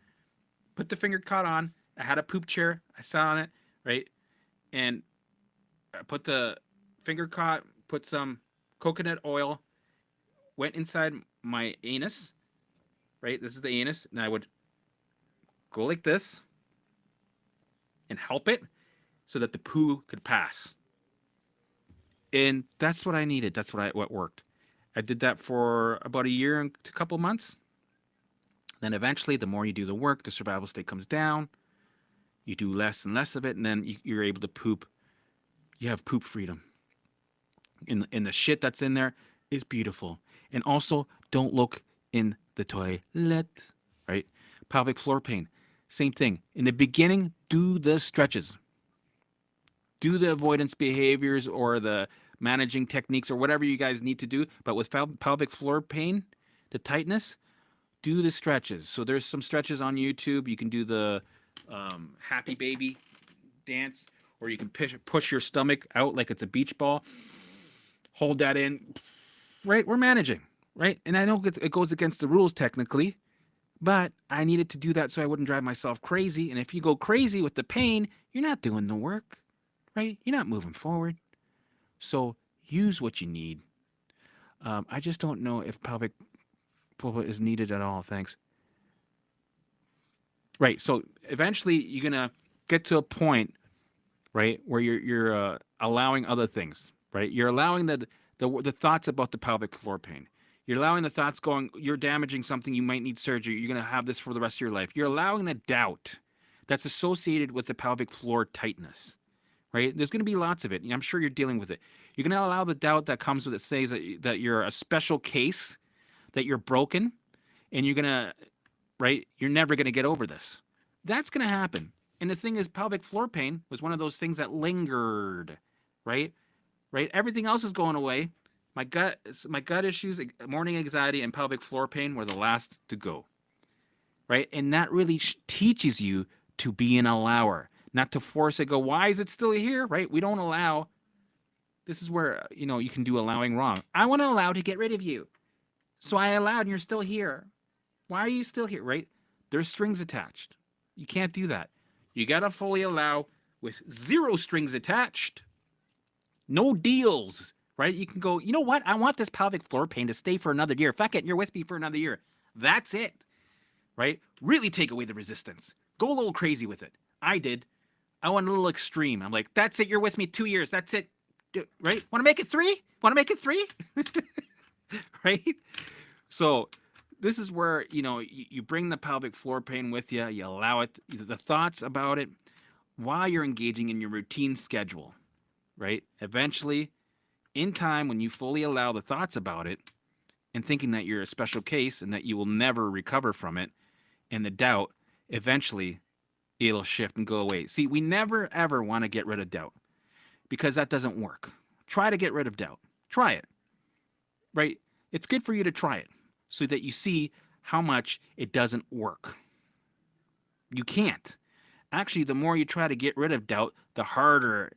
put the finger cot on. I had a poop chair. I sat on it, right? And I put the finger cot, put some coconut oil, went inside my anus, right? This is the anus. And I would go like this and help it so that the poo could pass. And that's what I needed. That's what worked. I did that for about a year and a couple months. Then eventually, the more you do the work, the survival state comes down. You do less and less of it, and then you're able to poop. You have poop freedom. And the shit that's in there is beautiful. And also, don't look in the toilet, right? Pelvic floor pain, same thing. In the beginning, do the stretches. Do the avoidance behaviors or the managing techniques or whatever you guys need to do. But with pelvic floor pain, the tightness, do the stretches. So there's some stretches on YouTube. You can do the happy baby dance, or you can push your stomach out like it's a beach ball. Hold that in, right? We're managing, right? And I know it goes against the rules technically, but I needed to do that so I wouldn't drive myself crazy. And if you go crazy with the pain, you're not doing the work, right? You're not moving forward. So use what you need. I just don't know if pelvic is needed at all. Thanks. Right. So eventually you're gonna get to a point, right, where you're allowing other things. Right. You're allowing the thoughts about the pelvic floor pain. You're allowing the thoughts going. You're damaging something. You might need surgery. You're gonna have this for the rest of your life. You're allowing the doubt that's associated with the pelvic floor tightness. Right? There's going to be lots of it. I'm sure you're dealing with it. You're going to allow the doubt that comes with it, says that you're a special case, that you're broken, and you're going to, right? You're never going to get over this. That's going to happen. And the thing is, pelvic floor pain was one of those things that lingered, right? right? Everything else is going away. My gut issues, morning anxiety, and pelvic floor pain were the last to go, right? And that really teaches you to be an allower, not to force it. Go, why is it still here, right? We don't allow. This is where you can do allowing wrong. I want to allow to get rid of you, so I allowed, and you're still here. Why are you still here, right? There's strings attached. You can't do that. You gotta fully allow with zero strings attached. No deals, right? You can go, you know what? I want this pelvic floor pain to stay for another year. Fuck it, you're with me for another year. That's it, right? Really take away the resistance. Go a little crazy with it. I did. I went a little extreme. I'm like, that's it, you're with me 2 years. That's it, right? Want to make it 3? Want to make it 3? Right? So this is where, you bring the pelvic floor pain with you. You allow it, the thoughts about it while you're engaging in your routine schedule, right? Eventually, in time, when you fully allow the thoughts about it and thinking that you're a special case and that you will never recover from it and the doubt, eventually it'll shift and go away. See, we never, ever want to get rid of doubt because that doesn't work. Try to get rid of doubt. Try it, right? It's good for you to try it so that you see how much it doesn't work. You can't. Actually, the more you try to get rid of doubt, the harder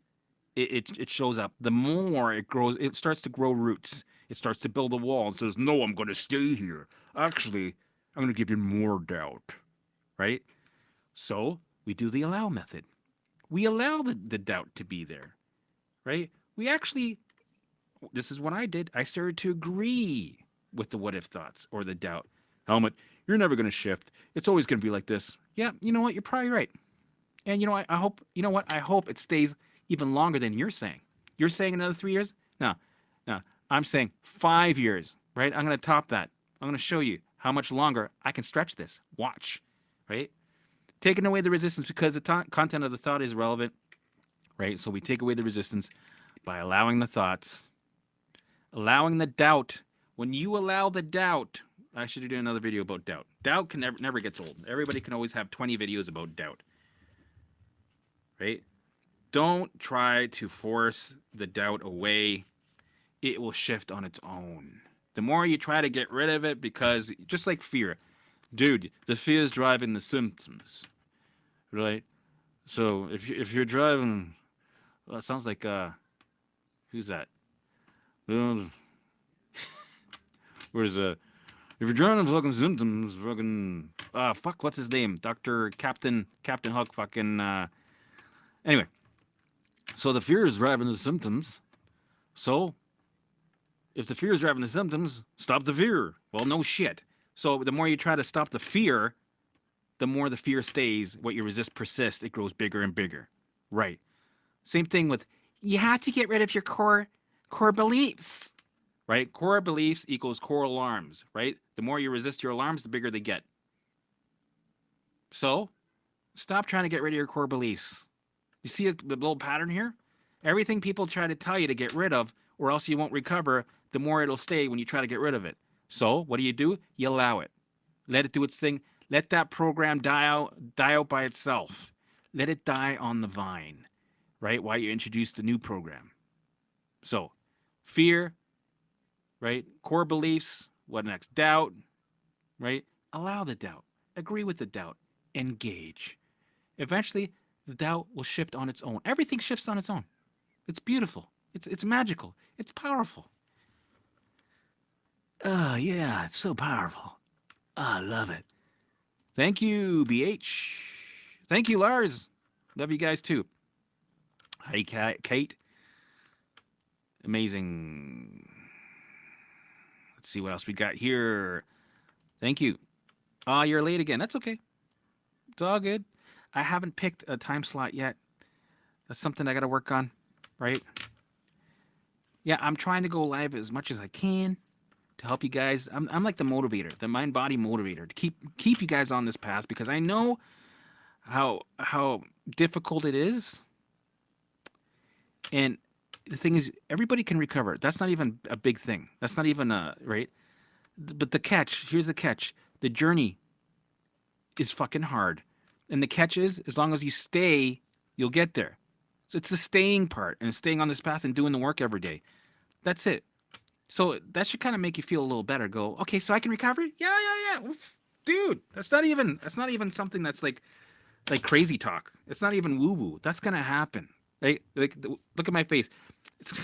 it shows up. The more it grows, it starts to grow roots. It starts to build a wall and says, no, I'm going to stay here. Actually, I'm going to give you more doubt, right? So we do the allow method. We allow the doubt to be there, right? We actually, this is what I did. I started to agree with the what if thoughts or the doubt. Helmut, you're never going to shift. It's always going to be like this. Yeah, you know what? You're probably right. And I hope, I hope it stays even longer than you're saying. You're saying another 3 years? No. I'm saying 5 years, right? I'm going to top that. I'm going to show you how much longer I can stretch this. Watch, right? Taking away the resistance because the content of the thought is relevant, right? So we take away the resistance by allowing the thoughts, allowing the doubt. When you allow the doubt, I should do another video about doubt. Doubt can never gets old. Everybody can always have 20 videos about doubt, right? Don't try to force the doubt away. It will shift on its own. The more you try to get rid of it, because just like fear, dude, the fear is driving the symptoms, right? So if you're driving, well, it sounds like who's that? Where's if you're driving fucking symptoms, fucking fuck, what's his name? Doctor Captain Huck, fucking anyway. So the fear is driving the symptoms. So if the fear is driving the symptoms, stop the fear. Well, no shit. So the more you try to stop the fear, the more the fear stays. What you resist persists. It grows bigger and bigger. Right. Same thing with, you have to get rid of your core beliefs. Right? Core beliefs equals core alarms. Right? The more you resist your alarms, the bigger they get. So stop trying to get rid of your core beliefs. You see the little pattern here? Everything people try to tell you to get rid of, or else you won't recover, the more it'll stay when you try to get rid of it. So what do? You allow it. Let it do its thing. Let that program die out by itself. Let it die on the vine, right? While you introduce the new program. So fear, right? Core beliefs. What next? Doubt, right? Allow the doubt. Agree with the doubt. Engage. Eventually, the doubt will shift on its own. Everything shifts on its own. It's beautiful. It's magical. It's powerful. Oh, yeah, it's so powerful. Oh, I love it. Thank you, BH. Thank you, Lars. Love you guys, too. Hey, Kate. Amazing. Let's see what else we got here. Thank you. You're late again. That's okay. It's all good. I haven't picked a time slot yet. That's something I got to work on, right? Yeah, I'm trying to go live as much as I can to help you guys. I'm like the motivator, the mind-body motivator to keep you guys on this path, because I know how difficult it is. And the thing is, everybody can recover. That's not even a big thing. That's not even right. But here's the catch. The journey is fucking hard. And the catch is, as long as you stay, you'll get there. So it's the staying part and staying on this path and doing the work every day. That's it. So that should kind of make you feel a little better. Go, okay, so I can recover? Yeah. Oof. Dude, that's not even something that's like crazy talk. It's not even woo woo. That's gonna happen. Right? Like look at my face. It's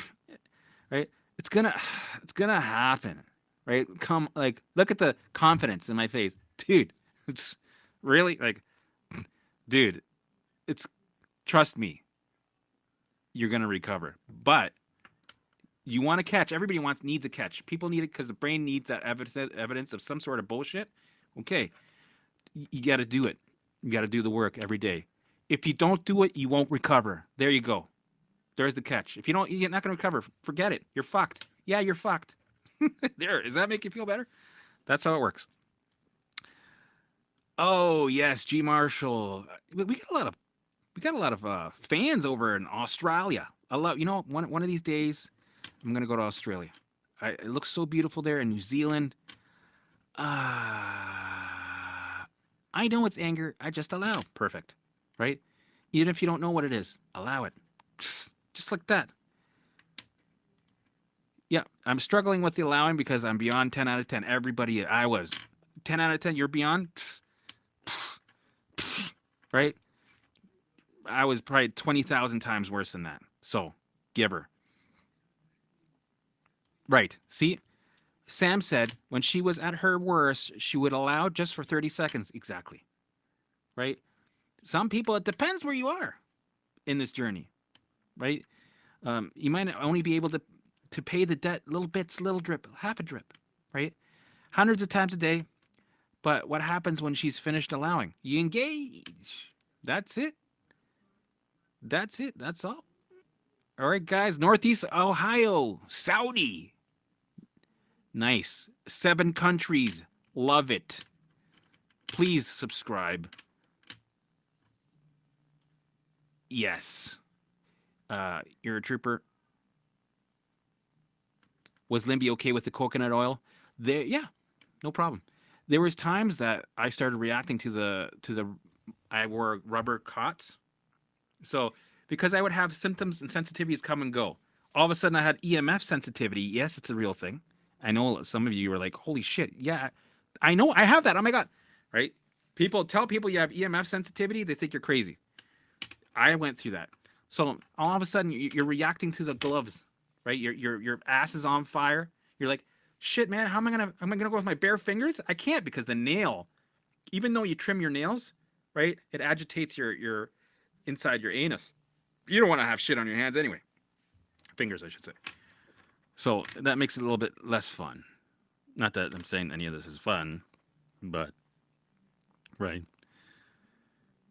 right? It's gonna it's gonna happen. Right? Come like look at the confidence in my face. Dude, it's really like dude, it's trust me, you're gonna recover. But you want to catch. Everybody needs a catch. People need it because the brain needs that evidence of some sort of bullshit. Okay, you got to do it. You got to do the work every day. If you don't do it, you won't recover. There you go. There's the catch. If you don't, you're not going to recover. Forget it. You're fucked. Yeah, you're fucked. There. Does that make you feel better? That's how it works. Oh yes, G Marshall. We got a lot of fans over in Australia. I love. One of these days, I'm gonna go to Australia. It looks so beautiful there in New Zealand. I know it's anger. I just allow. Perfect. Right? Even if you don't know what it is, allow it. Just like that. Yeah, I'm struggling with the allowing because I'm beyond 10 out of 10. Everybody, I was. 10 out of 10, you're beyond? Right? I was probably 20,000 times worse than that. So, give her. Right. See? Sam said when she was at her worst, she would allow just for 30 seconds. Exactly. Right? Some people, it depends where you are in this journey. Right? You might only be able to pay the debt little bits, little drip, half a drip. Right? Hundreds of times a day. But what happens when she's finished allowing? You engage. That's it. That's it. That's all. All right, guys. Northeast Ohio, Saudi. Nice. 7 countries. Love it. Please subscribe. Yes. You're a trooper. Was Limby okay with the coconut oil? Yeah, no problem. There was times that I started reacting to the I wore rubber cots. So because I would have symptoms and sensitivities come and go. All of a sudden I had EMF sensitivity. Yes, it's a real thing. I know some of you were like, holy shit. Yeah, I know I have that. Oh my God. Right? Tell people you have EMF sensitivity. They think you're crazy. I went through that. So all of a sudden you're reacting to the gloves, right? Your ass is on fire. You're like, shit, man, how am I gonna go with my bare fingers? I can't because the nail, even though you trim your nails, right? It agitates your inside your anus. You don't want to have shit on your hands anyway. Fingers, I should say. So that makes it a little bit less fun. Not that I'm saying any of this is fun, but right.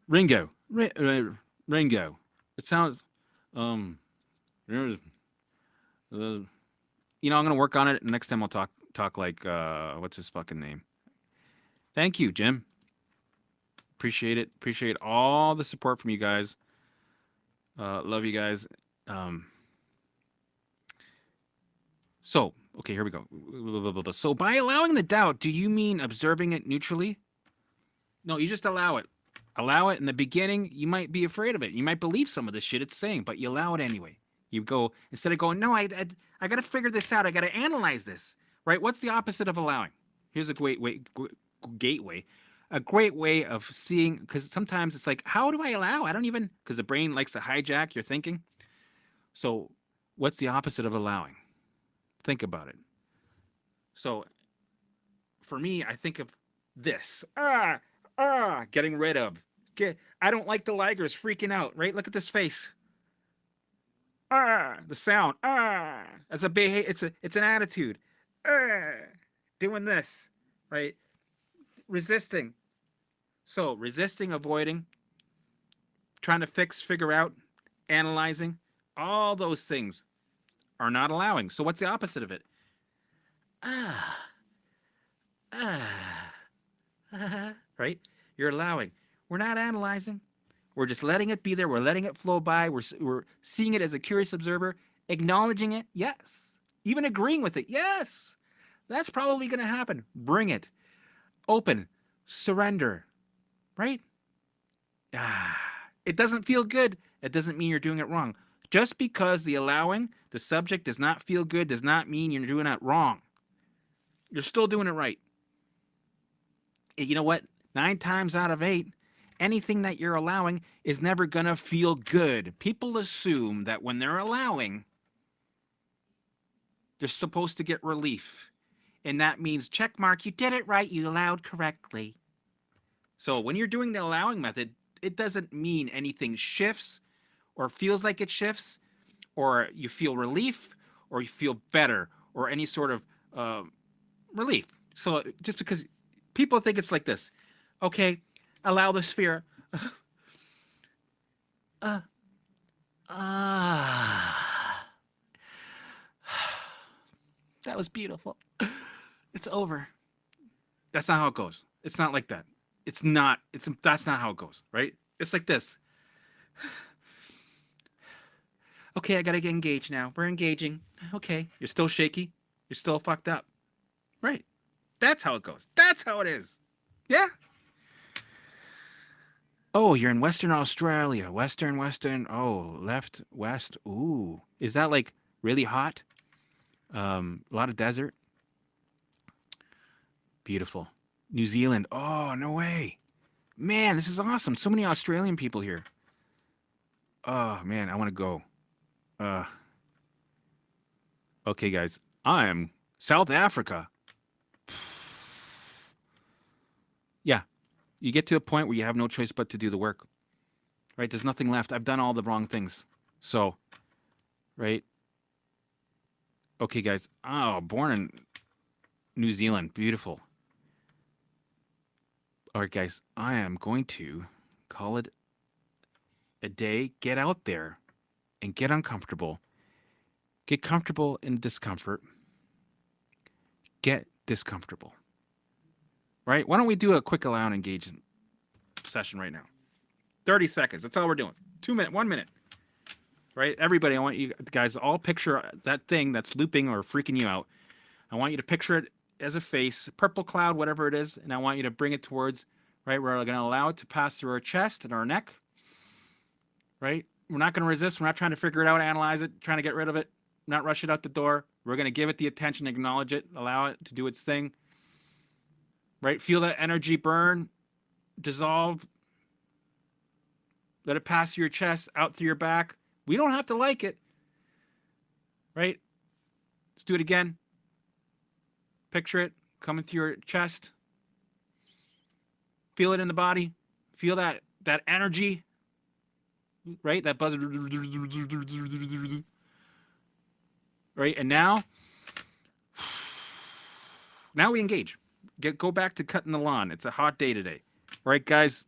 Ringo. Ringo. It sounds I'm gonna work on it. Next time I'll talk like what's his fucking name? Thank you, Jim. Appreciate it. Appreciate all the support from you guys. Love you guys. So, okay, here we go. So by allowing the doubt, do you mean observing it neutrally? No, you just allow it. Allow it. In the beginning, you might be afraid of it. You might believe some of the shit it's saying, but you allow it anyway. You go, instead of going, no, I got to figure this out. I got to analyze this, right? What's the opposite of allowing? Here's a great way of seeing, because sometimes it's like, how do I allow? I don't even, because the brain likes to hijack your thinking. So what's the opposite of allowing? Think about it. So for me, I think of this. Getting rid of. I don't like the ligers freaking out, right? Look at this face. The sound. It's a it's an attitude. Doing this, right? Resisting. So resisting, avoiding, trying to figure out, analyzing, all those things are not allowing. So what's the opposite of it? Right? You're allowing. We're not analyzing. We're just letting it be there. We're letting it flow by. We're seeing it as a curious observer, acknowledging it. Yes. Even agreeing with it. Yes. That's probably going to happen. Bring it. Open. Surrender. Right? It doesn't feel good. It doesn't mean you're doing it wrong. Just because the subject does not feel good does not mean you're doing it wrong. You're still doing it right. You know what? 9 times out of 8, anything that you're allowing is never going to feel good. People assume that when they're allowing, they're supposed to get relief. And that means, check mark, you did it right, you allowed correctly. So when you're doing the allowing method, it doesn't mean anything shifts or feels like it shifts, or you feel relief, or you feel better, or any sort of relief. So just because people think it's like this, okay, allow the sphere. uh, that was beautiful. It's over. That's not how it goes. It's not like that. That's not how it goes, right? It's like this. Okay, I gotta get engaged now. We're engaging. Okay, you're still shaky. You're still fucked up. Right. That's how it goes. That's how it is. Yeah. Oh, you're in Western Australia. Western. Oh, left, west. Ooh. Is that like really hot? A lot of desert. Beautiful. New Zealand. Oh, no way. Man, this is awesome. So many Australian people here. Oh, man, I want to go. Okay, guys. I am South Africa. Yeah. You get to a point where you have no choice but to do the work. Right? There's nothing left. I've done all the wrong things. So, right? Okay, guys. Oh, born in New Zealand. Beautiful. All right, guys. I am going to call it a day. Get out there and get uncomfortable. Get comfortable in discomfort. Get discomfortable. Right? Why don't we do a quick allow and engage session right now? 30 seconds. That's all we're doing. 2 minutes, 1 minute. Right? Everybody, I want you guys to all picture that thing that's looping or freaking you out. I want you to picture it as a face, purple cloud, whatever it is, and I want you to bring it towards, right? We're going to allow it to pass through our chest and our neck. Right? We're not going to resist. We're not trying to figure it out, analyze it, trying to get rid of it, not rush it out the door. We're going to give it the attention, acknowledge it, allow it to do its thing. Right? Feel that energy burn, dissolve. Let it pass through your chest, out through your back. We don't have to like it. Right? Let's do it again. Picture it coming through your chest. Feel it in the body. Feel that energy. Right? That buzz. Right? And now we engage. Go back to cutting the lawn. It's a hot day today. All right, guys.